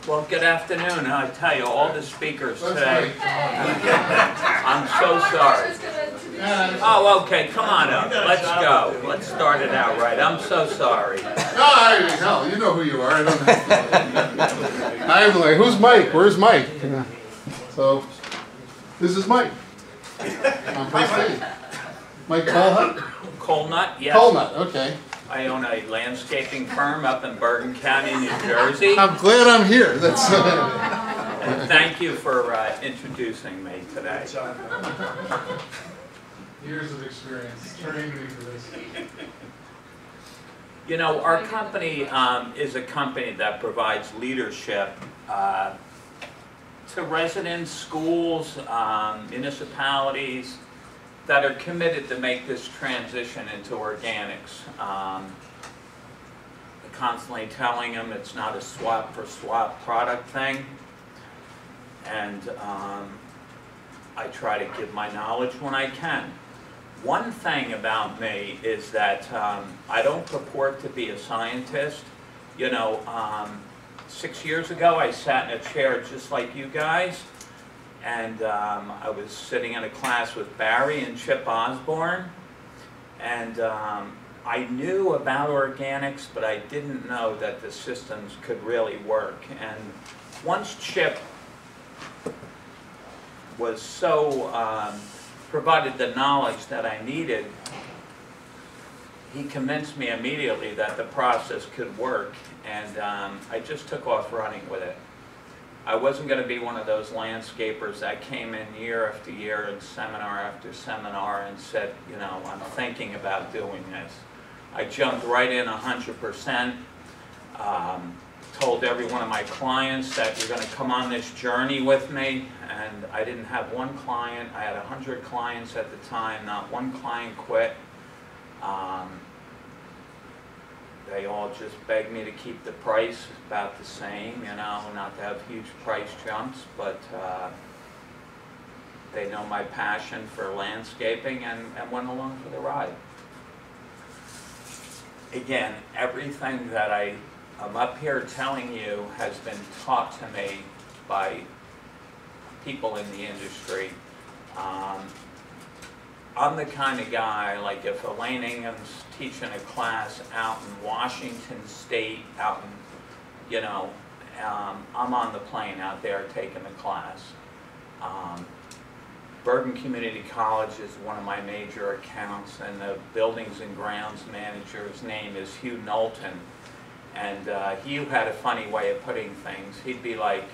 Well, good afternoon. I tell you, all the speakers today, I'm so sorry. Oh, okay, come on up. Let's go. Let's start it out right. I'm so sorry. No, you know who you are. I don't have to. I'm like, who's Mike? Where's Mike? Yeah. So, this is Mike. I'm Mike. Mike Kolenut? Kolenut, yes. Kolenut, okay. I own a landscaping firm up in Bergen County, New Jersey. I'm glad I'm here. That's. And thank you for introducing me today. Years of experience training me for this. You know, our company is a company that provides leadership to residents, schools, municipalities that are committed to make this transition into organics. Constantly telling them it's not a swap for swap product thing, and I try to give my knowledge when I can. One thing about me is that I don't purport to be a scientist. You know, 6 years ago I sat in a chair just like you guys, and I was sitting in a class with Barry and Chip Osborne, and I knew about organics, but I didn't know that the systems could really work. And once Chip was so provided the knowledge that I needed, he convinced me immediately that the process could work, and I just took off running with it. I wasn't going to be one of those landscapers that came in year after year and seminar after seminar and said, you know, I'm thinking about doing this. I jumped right in 100%, told every one of my clients that you're going to come on this journey with me, and I didn't have one client. I had 100 clients at the time, not one client quit. They all just begged me to keep the price about the same, you know, not to have huge price jumps, but they know my passion for landscaping and went along for the ride. Again, everything that I'm up here telling you has been taught to me by people in the industry. I'm the kind of guy, like if Elaine Ingham's teaching a class out in Washington State, out in, you know, I'm on the plane out there taking the class. Bergen Community College is one of my major accounts, and the buildings and grounds manager's name is Hugh Knowlton. And Hugh had a funny way of putting things. He'd be like,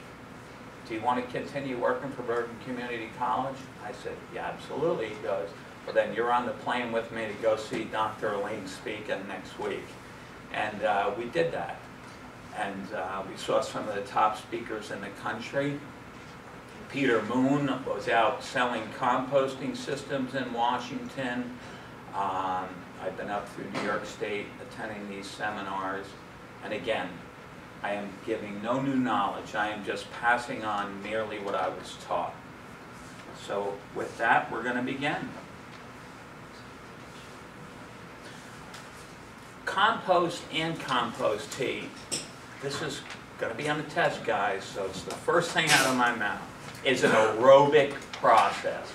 do you want to continue working for Bergen Community College? I said, yeah, absolutely. He goes, well, then you're on the plane with me to go see Dr. Elaine speaking next week. And we did that. And we saw some of the top speakers in the country. Peter Moon was out selling composting systems in Washington. I've been up through New York State attending these seminars. And again, I am giving no new knowledge. I am just passing on merely what I was taught. So with that, we're going to begin. Compost and compost tea. This is going to be on the test, guys, so it's the first thing out of my mouth. Is an aerobic process,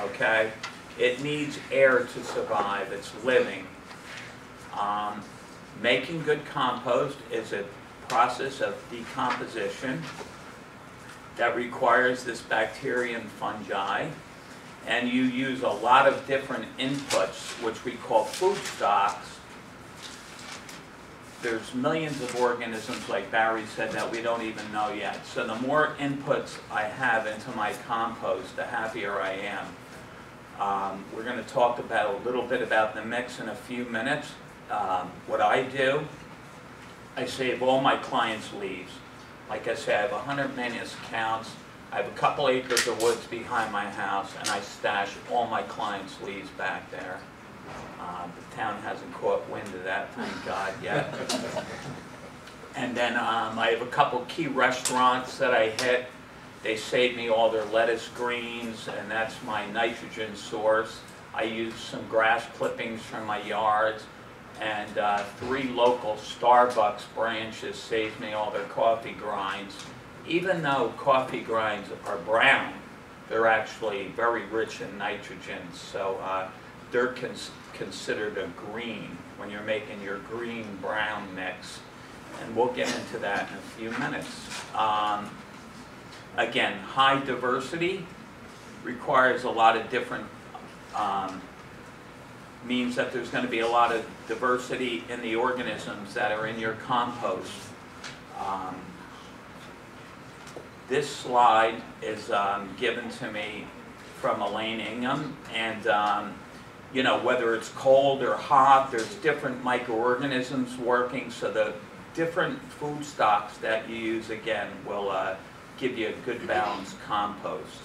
okay? It needs air to survive. It's living. Making good compost is a process of decomposition that requires this bacteria and fungi, and you use a lot of different inputs, which we call food stocks. There's millions of organisms, like Barry said, that we don't even know yet. So the more inputs I have into my compost, the happier I am. We're going to talk about a little bit about the mix in a few minutes. What I do, I save all my clients' leaves. Like I said, I have 100 maintenance accounts. I have a couple acres of woods behind my house, and I stash all my clients' leaves back there. The town hasn't caught wind of that, thank God, yet. And then I have a couple key restaurants that I hit. They save me all their lettuce greens, and that's my nitrogen source. I use some grass clippings from my yards, and 3 local Starbucks branches saved me all their coffee grinds. Even though coffee grinds are brown, they're actually very rich in nitrogen, so they're considered a green when you're making your green-brown mix. And we'll get into that in a few minutes. Again, high diversity requires a lot of different, means that there's going to be a lot of diversity in the organisms that are in your compost. This slide is given to me from Elaine Ingham, and you know, whether it's cold or hot, there's different microorganisms working, so the different food stocks that you use, again, will give you a good balanced compost.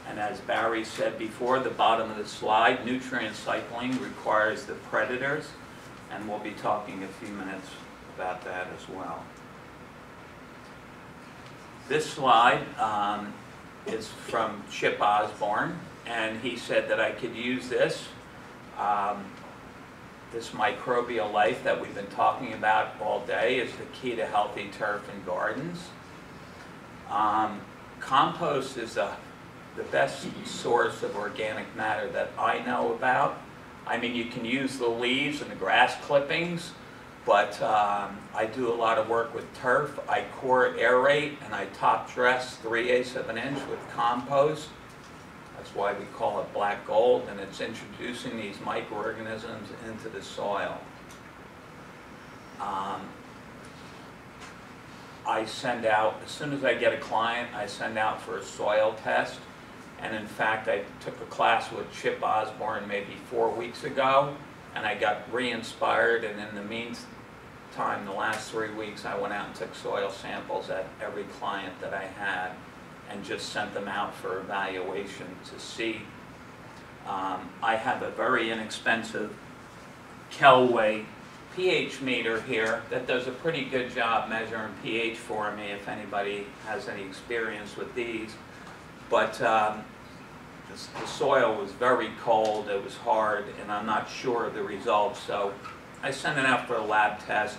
And as Barry said before, the bottom of the slide, nutrient cycling requires the predators, and we'll be talking a few minutes about that as well. This slide is from Chip Osborne, and he said that I could use this, this microbial life that we've been talking about all day is the key to healthy turf and gardens. Compost is the best source of organic matter that I know about. I mean, you can use the leaves and the grass clippings, but I do a lot of work with turf. I core aerate and I top dress 3/8 of an inch with compost. That's why we call it black gold, and it's introducing these microorganisms into the soil. I send out, as soon as I get a client, I send out for a soil test. And in fact, I took a class with Chip Osborne maybe 4 weeks ago, and I got re-inspired, and in the meantime, the last 3 weeks, I went out and took soil samples at every client that I had and just sent them out for evaluation to see. I have a very inexpensive Kelway pH meter here that does a pretty good job measuring pH for me if anybody has any experience with these. But the soil was very cold, it was hard, and I'm not sure of the results, so I sent it out for a lab test,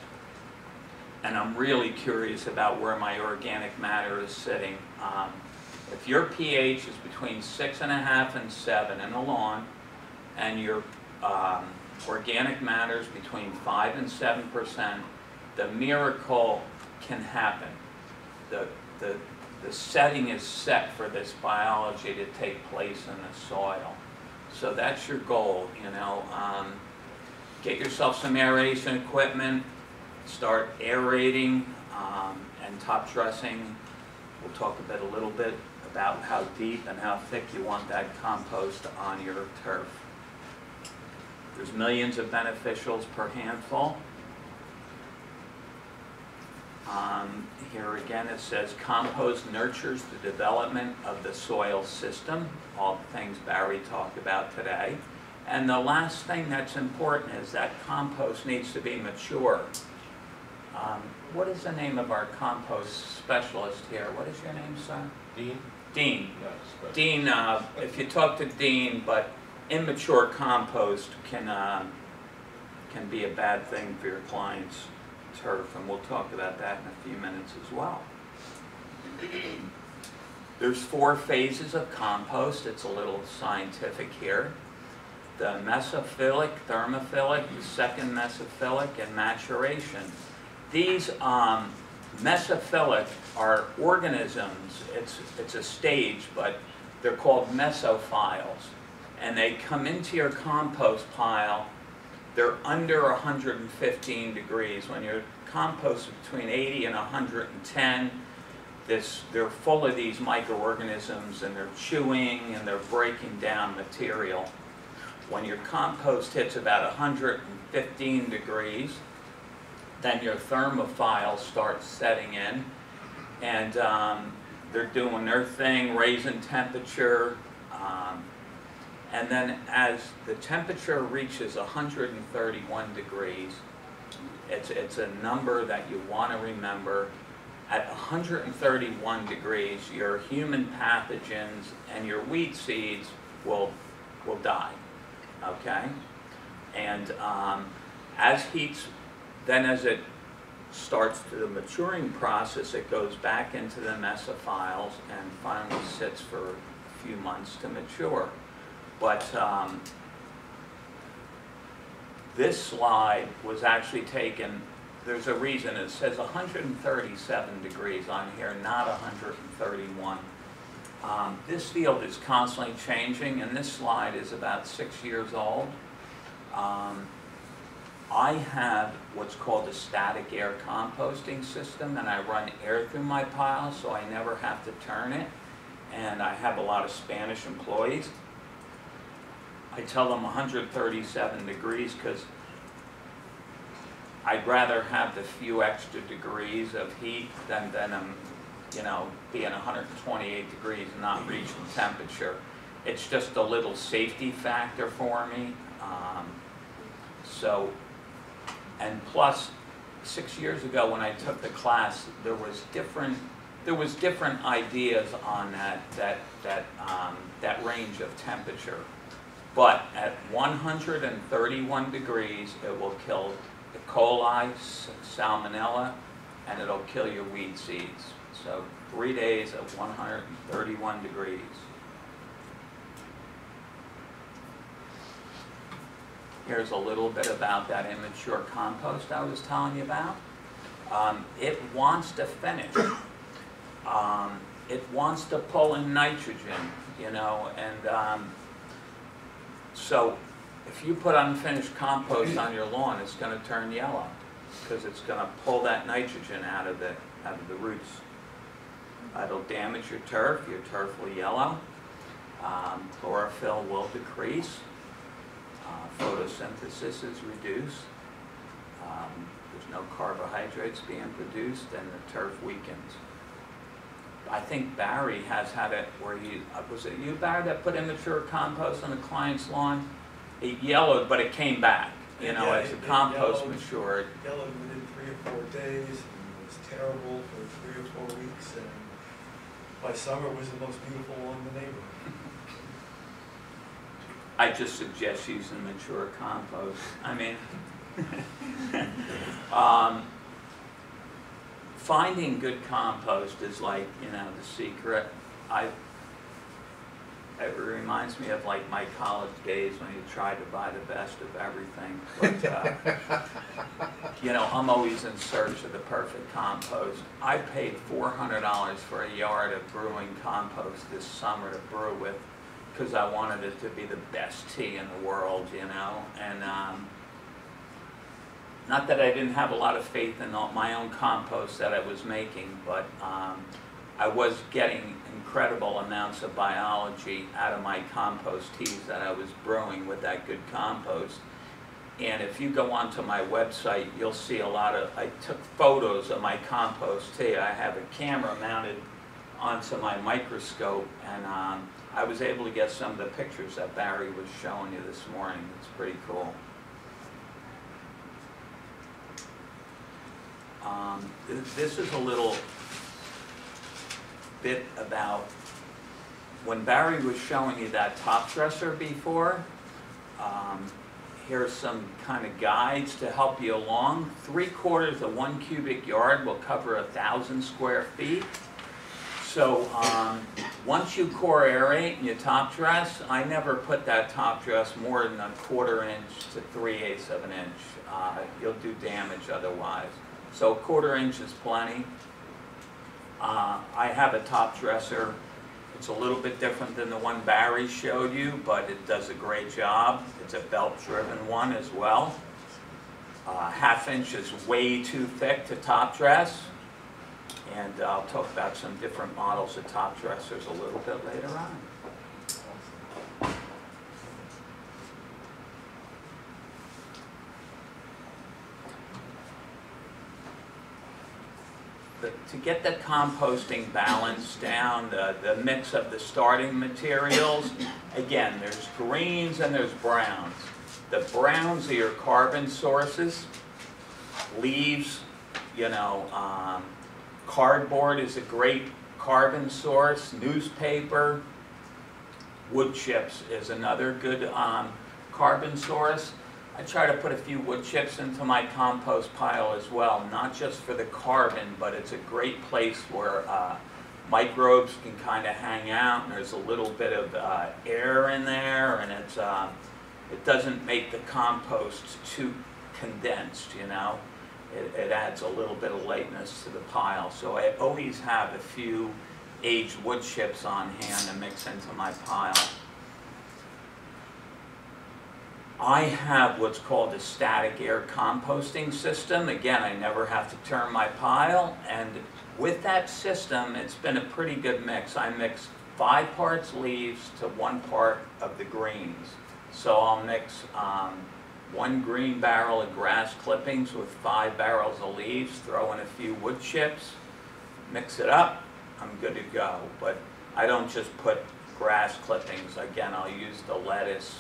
and I'm really curious about where my organic matter is sitting. If your pH is between 6.5 and 7 in a lawn, and your organic matter is between 5 and 7%, the miracle can happen. The setting is set for this biology to take place in the soil. So that's your goal, you know. Get yourself some aeration equipment, start aerating and top dressing. We'll talk a little bit about how deep and how thick you want that compost on your turf. There's millions of beneficials per handful. Here again it says compost nurtures the development of the soil system, all the things Barry talked about today. And the last thing that's important is that compost needs to be mature. What is the name of our compost specialist here? What is your name, son? Dean? Dean. Yes. Dean, if you talk to Dean, but immature compost can be a bad thing for your client's turf, and we'll talk about that in a few minutes as well. There's 4 phases of compost. It's a little scientific here. The mesophilic, thermophilic, second mesophilic, and maturation. These mesophilic are organisms. It's a stage, but they're called mesophiles. And they come into your compost pile. They're under 115 degrees. When your compost is between 80 and 110, they're full of these microorganisms, and they're chewing and they're breaking down material. When your compost hits about 115 degrees, then your thermophiles start setting in, and they're doing their thing, raising temperature. And then as the temperature reaches 131 degrees, it's a number that you want to remember. At 131 degrees, your human pathogens and your weed seeds will die, okay? And as it starts the maturing process, it goes back into the mesophiles and finally sits for a few months to mature. But this slide was actually taken, there's a reason it says 137 degrees on here, not 131. This field is constantly changing, and this slide is about 6 years old. I have what's called a static air composting system, and I run air through my pile so I never have to turn it. And I have a lot of Spanish employees. I tell them 137 degrees because I'd rather have the few extra degrees of heat than being 128 degrees and not reaching temperature. It's just a little safety factor for me. And plus, 6 years ago when I took the class, there was different ideas on that range of temperature. But at 131 degrees, it will kill E. coli, salmonella, and it'll kill your weed seeds. So 3 days at 131 degrees. Here's a little bit about that immature compost I was telling you about. It wants to finish. It wants to pull in nitrogen, and so if you put unfinished compost on your lawn, it's going to turn yellow because it's going to pull that nitrogen out of the roots. It'll damage your turf will yellow. Chlorophyll will decrease. Photosynthesis is reduced. There's no carbohydrates being produced, and the turf weakens. I think Barry has had it where was it you, Barry, that put immature compost on the client's lawn? It yellowed, but it came back, as the compost matured. It yellowed within 3 or 4 days, and it was terrible for 3 or 4 weeks, and by summer it was the most beautiful lawn in the neighborhood. I just suggest using mature compost. I mean, finding good compost is like, the secret. It reminds me of like my college days when you tried to buy the best of everything. But, I'm always in search of the perfect compost. I paid $400 for a yard of brewing compost this summer to brew with, because I wanted it to be the best tea in the world, and not that I didn't have a lot of faith in my own compost that I was making, but I was getting incredible amounts of biology out of my compost teas that I was brewing with that good compost. And if you go onto my website, you'll see I took photos of my compost tea. I have a camera mounted onto my microscope, and I was able to get some of the pictures that Barry was showing you this morning. It's pretty cool. This is a little bit about when Barry was showing you that top dresser before. Here's some kind of guides to help you along. 3/4 of 1 cubic yard will cover 1,000 square feet. So once you core aerate and you top dress, I never put that top dress more than 1/4 inch to 3/8 of an inch. You'll do damage otherwise. So 1/4 inch is plenty. I have a top dresser. It's a little bit different than the one Barry showed you, but it does a great job. It's a belt-driven one as well. 1/2 inch is way too thick to top dress. And I'll talk about some different models of top dressers a little bit later on. To get the composting balance down, the mix of the starting materials, again, there's greens and there's browns. The browns are your carbon sources. Leaves, cardboard is a great carbon source. Newspaper, wood chips is another good carbon source. I try to put a few wood chips into my compost pile as well, not just for the carbon, but it's a great place where microbes can kind of hang out, and there's a little bit of air in there, and it doesn't make the compost too condensed, you know. It adds a little bit of lightness to the pile. So I always have a few aged wood chips on hand to mix into my pile. I have what's called a static air composting system. Again, I never have to turn my pile, and with that system, it's been a pretty good mix. I mix 5 parts leaves to 1 part of the greens. So I'll mix 1 green barrel of grass clippings with 5 barrels of leaves, throw in a few wood chips, mix it up, I'm good to go. But I don't just put grass clippings. Again, I'll use the lettuce.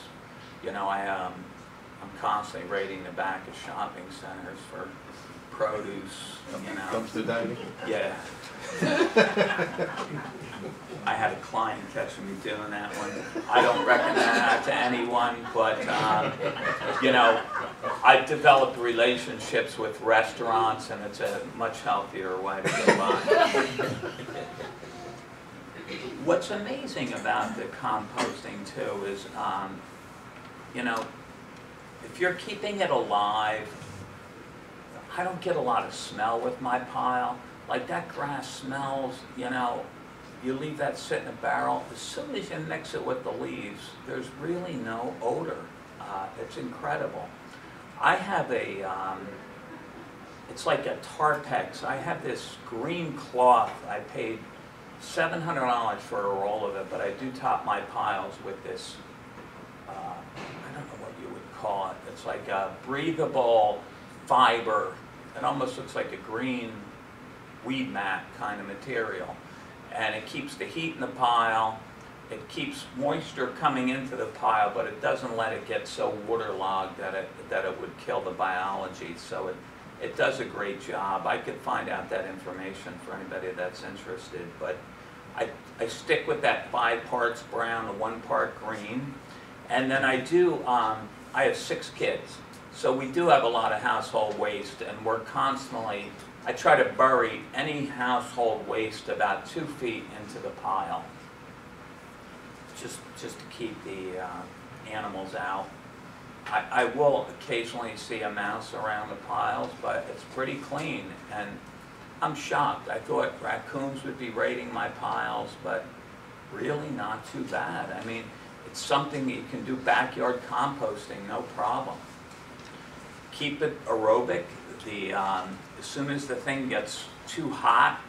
You know, I'm constantly raiding the back of shopping centers for produce, you know. Dumpster diving? Yeah. I had a client catching me doing that one. I don't recommend that to anyone, but, you know, I've developed relationships with restaurants, and it's a much healthier way to go by. What's amazing about the composting, too, is, you know, if you're keeping it alive, I don't get a lot of smell with my pile. Like, that grass smells, you know, you leave that sit in a barrel. As soon as you mix it with the leaves, there's really no odor. It's incredible. I have it's like a Tarpex. I have this green cloth. I paid $700 for a roll of it, but I do top my piles with this, I don't know what you would call it. It's like a breathable fiber. It almost looks like a green weed mat kind of material. And it keeps the heat in the pile. It keeps moisture coming into the pile, but it doesn't let it get so waterlogged that it would kill the biology. So it does a great job. I could find out that information for anybody that's interested, but I stick with that 5 parts brown and 1 part green. And then I have 6 kids. So we do have a lot of household waste, and we're constantly, I try to bury any household waste about 2 feet into the pile, just to keep the animals out. I will occasionally see a mouse around the piles, but it's pretty clean, and I'm shocked. I thought raccoons would be raiding my piles, but really not too bad. I mean, it's something you can do backyard composting, no problem. Keep it aerobic. As soon as the thing gets too hot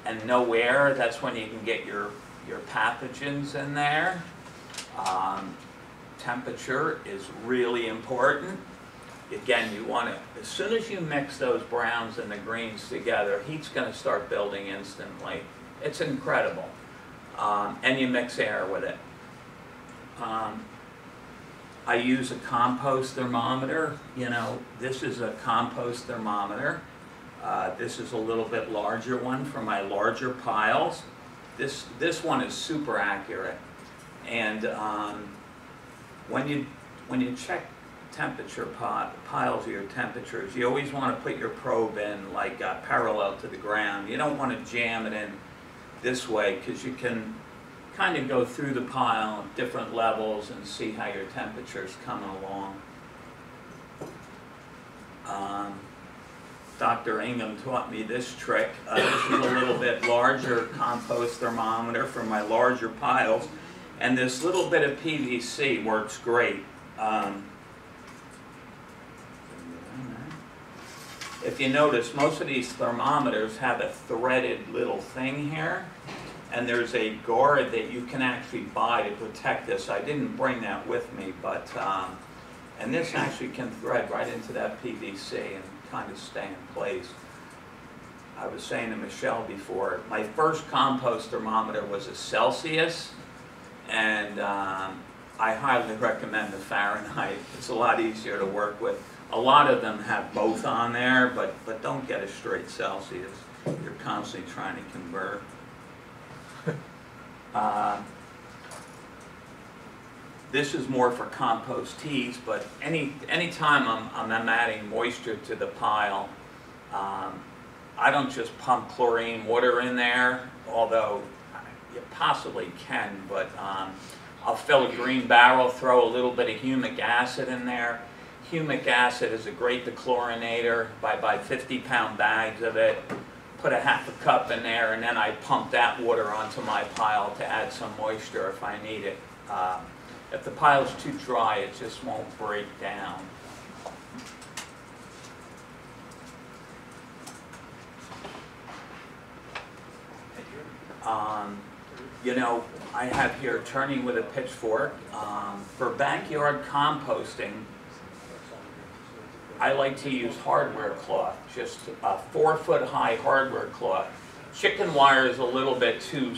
and no air, that's when you can get your pathogens in there. Temperature is really important. Again, you want to, as soon as you mix those browns and the greens together, heat's going to start building instantly. It's incredible. And you mix air with it. I use a compost thermometer. You know, this is a compost thermometer. This is a little bit larger one for my larger piles. This one is super accurate. And when you check temperature piles of your temperatures, you always want to put your probe in like parallel to the ground. You don't want to jam it in this way, because you can kind of go through the pile at different levels and see how your temperature's coming along. Dr. Ingham taught me this trick. This is a little bit larger compost thermometer for my larger piles, and this little bit of PVC works great. If you notice, most of these thermometers have a threaded little thing here, and there's a guard that you can actually buy to protect this. I didn't bring that with me, but and this actually can thread right into that PVC and kind of stay in place. I was saying to Michelle before, my first compost thermometer was a Celsius, and I highly recommend the Fahrenheit. It's a lot easier to work with. A lot of them have both on there, but don't get a straight Celsius. You're constantly trying to convert. This is more for compost teas, but anytime I'm adding moisture to the pile, I don't just pump chlorine water in there, although you possibly can, but I'll fill a green barrel, throw a little bit of humic acid in there. Humic acid is a great dechlorinator. I buy 50-pound bags of it, put a half a cup in there, and then I pump that water onto my pile to add some moisture if I need it. If the pile's too dry, it just won't break down. You know, I have here turning with a pitchfork. For backyard composting, I like to use hardware cloth, just a 4-foot high hardware cloth. Chicken wire is a little bit too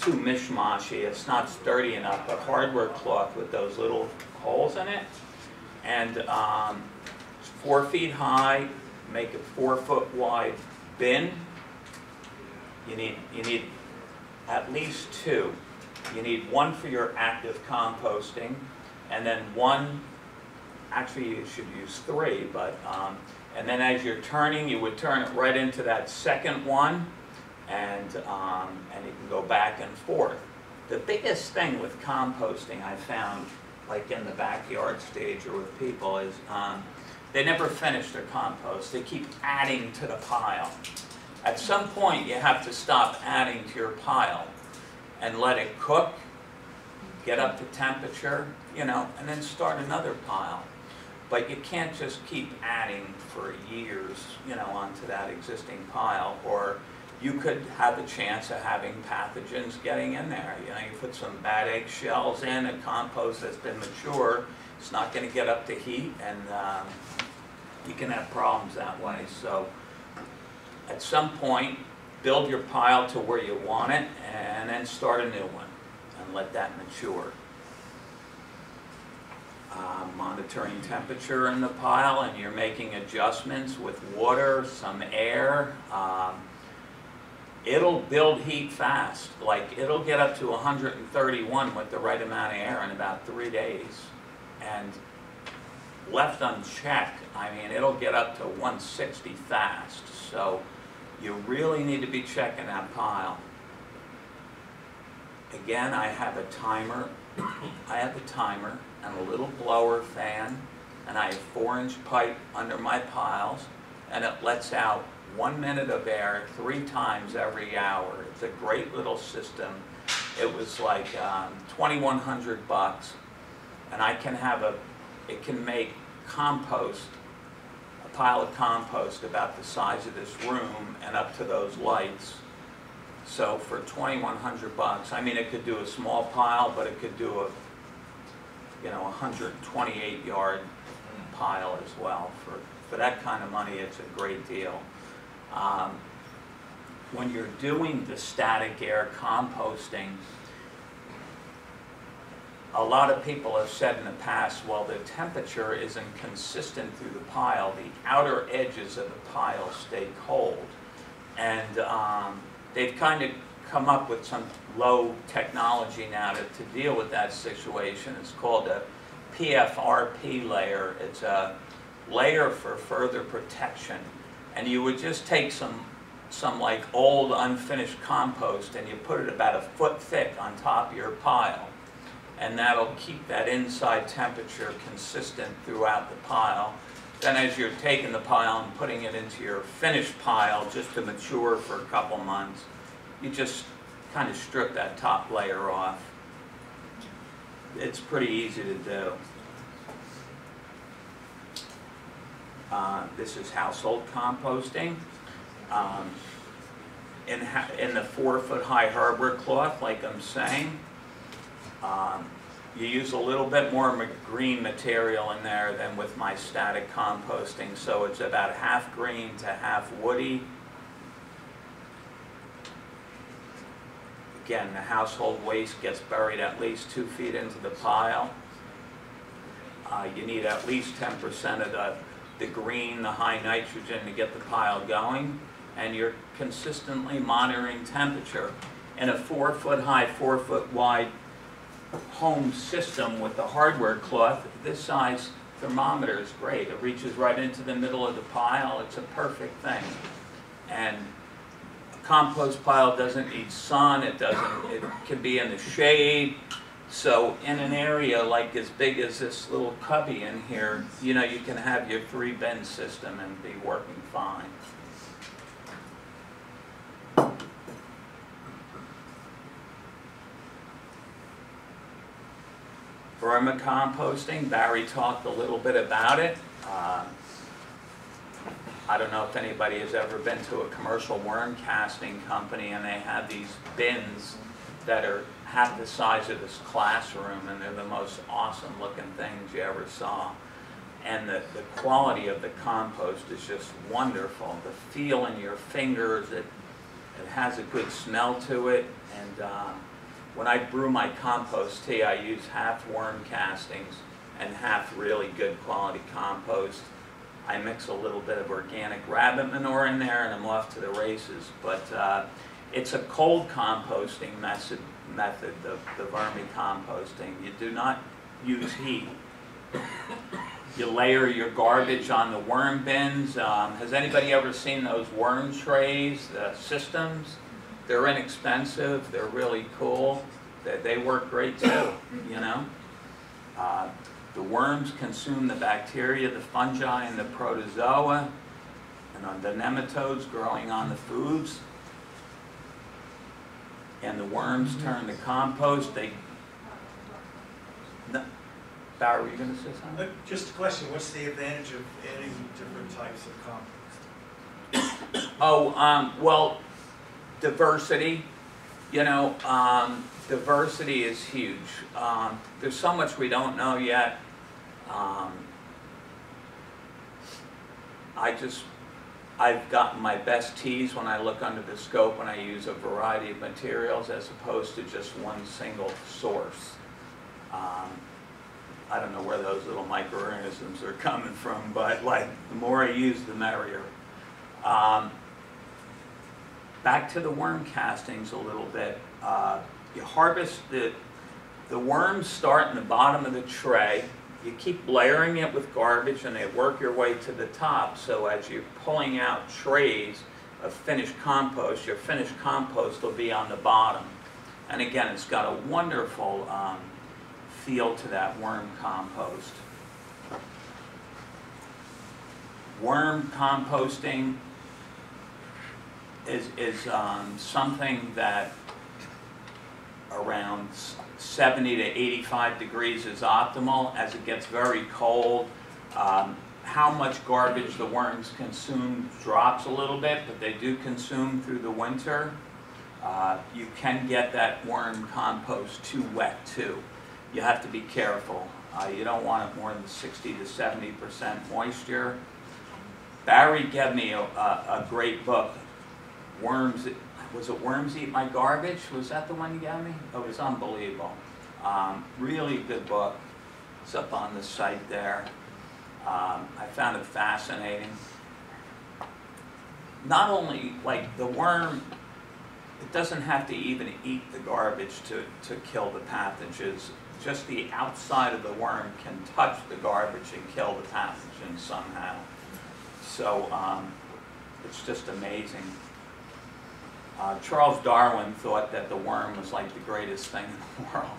mishmashy. It's not sturdy enough, but hardware cloth with those little holes in it. And it's 4 feet high, make a 4-foot wide bin. You need at least 2. You need 1 for your active composting, and then 1, actually you should use 3, but, and then as you're turning, you would turn it right into that second one, and you can go back and forth. The biggest thing with composting I found, like in the backyard stage or with people, is they never finish their compost. They keep adding to the pile. At some point, you have to stop adding to your pile and let it cook, get up to temperature, you know, and then start another pile. But you can't just keep adding for years, you know, onto that existing pile, or you could have a chance of having pathogens getting in there. You know, you put some bad eggshells in a compost that's been mature, it's not going to get up to heat, and you can have problems that way. So at some point, build your pile to where you want it, and then start a new one and let that mature. Monitoring temperature in the pile, and you're making adjustments with water, some air. It'll build heat fast. Like, it'll get up to 131 with the right amount of air in about 3 days. And left unchecked, I mean, it'll get up to 160 fast. So you really need to be checking that pile. Again, I have a timer. And a little blower fan, and I have 4-inch pipe under my piles, and it lets out 1 minute of air 3 times every hour. It's a great little system. It was like $2,100, and I can have it can make compost, a pile of compost about the size of this room and up to those lights. So for $2,100, I mean, it could do a small pile, but it could do a 128-yard pile as well. For that kind of money, it's a great deal. When you're doing the static air composting, a lot of people have said in the past, well, the temperature isn't consistent through the pile. The outer edges of the pile stay cold. And they've kind of come up with some low technology now to deal with that situation. It's called a PFRP layer. It's a layer for further protection. And you would just take some like old unfinished compost and you put it about 1 foot thick on top of your pile. And that'll keep that inside temperature consistent throughout the pile. Then as you're taking the pile and putting it into your finished pile just to mature for a couple months, you just kind of strip that top layer off. It's pretty easy to do. This is household composting. In the 4-foot high hardware cloth, like I'm saying, you use a little bit more green material in there than with my static composting, so it's about half green to half woody. Again, the household waste gets buried at least 2 feet into the pile. You need at least 10% of the green, the high nitrogen to get the pile going, and you're consistently monitoring temperature. in a 4-foot high, 4-foot wide home system with the hardware cloth, this size thermometer is great. It reaches right into the middle of the pile. It's a perfect thing. And a compost pile doesn't need sun. It can be in the shade. So in an area like as big as this little cubby in here, you know, you can have your 3-bin system and be working fine. Vermicomposting, Barry talked a little bit about it. I don't know if anybody has ever been to a commercial worm casting company, and they have these bins that are half the size of this classroom, and they're the most awesome looking things you ever saw. And the quality of the compost is just wonderful. The feel in your fingers, it has a good smell to it. And when I brew my compost tea, I use half worm castings and half really good quality compost. I mix a little bit of organic rabbit manure in there, and I'm off to the races. But it's a cold composting method, the vermicomposting. You do not use heat. You layer your garbage on the worm bins. Has anybody ever seen those worm trays, the systems? They're inexpensive. They're really cool. They work great too, you know. The worms consume the bacteria, the fungi, and the protozoa, and the nematodes growing on the foods. And the worms turn to compost. Barry, were you going to say something? Just a question, what's the advantage of adding different types of compost? Oh, well, diversity. You know, diversity is huge. There's so much we don't know yet. I've gotten my best teas when I look under the scope when I use a variety of materials as opposed to just one single source. I don't know where those little microorganisms are coming from, but like the more I use, the merrier. Back to the worm castings a little bit. You harvest the worms start in the bottom of the tray. You keep layering it with garbage, and they work your way to the top. So as you're pulling out trays of finished compost, your finished compost will be on the bottom. And again, it's got a wonderful feel to that worm compost. Worm composting is something that around 70 to 85 degrees is optimal. As it gets very cold, how much garbage the worms consume drops a little bit, but they do consume through the winter. You can get that worm compost too wet too. You have to be careful. You don't want it more than 60 to 70% moisture. Barry gave me a great book, Worms. Was it Worms Eat My Garbage? Was that the one you gave me? Oh, it was unbelievable. Really good book. It's up on the site there. I found it fascinating. Not only, like, the worm, it doesn't have to even eat the garbage to kill the pathogens. Just the outside of the worm can touch the garbage and kill the pathogen somehow. So it's just amazing. Charles Darwin thought that the worm was like the greatest thing in the world.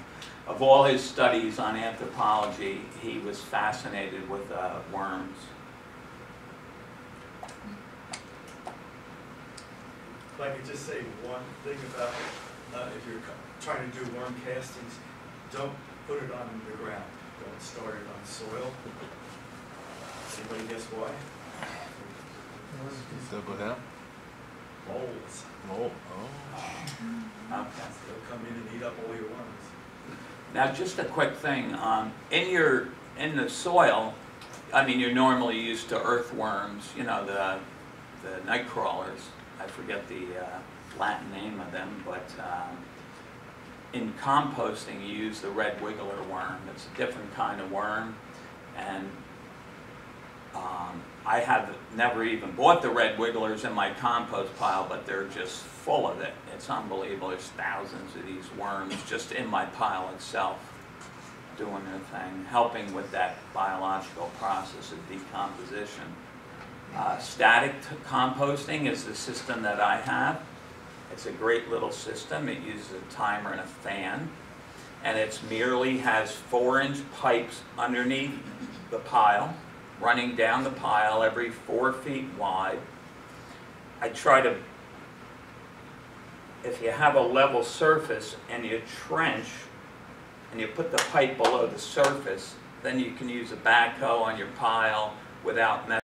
Of all his studies on anthropology, he was fascinated with worms. If I could just say one thing about if you're trying to do worm castings, don't put it on the ground. Don't start it on soil. Anybody guess why? Moles. Mold. Oh. Okay. They'll come in and eat up all your worms. Now, just a quick thing. In the soil, I mean, you're normally used to earthworms, you know, the night crawlers. I forget the Latin name of them, but in composting, you use the red wiggler worm. It's a different kind of worm, and I have never even bought the red wigglers in my compost pile, but they're just full of it. It's unbelievable. There's thousands of these worms just in my pile itself doing their thing, helping with that biological process of decomposition. Static composting is the system that I have. It's a great little system. It uses a timer and a fan. And it merely has 4-inch pipes underneath the pile, running down the pile every 4 feet wide. I try to, if you have a level surface and you trench and you put the pipe below the surface, then you can use a backhoe on your pile without messing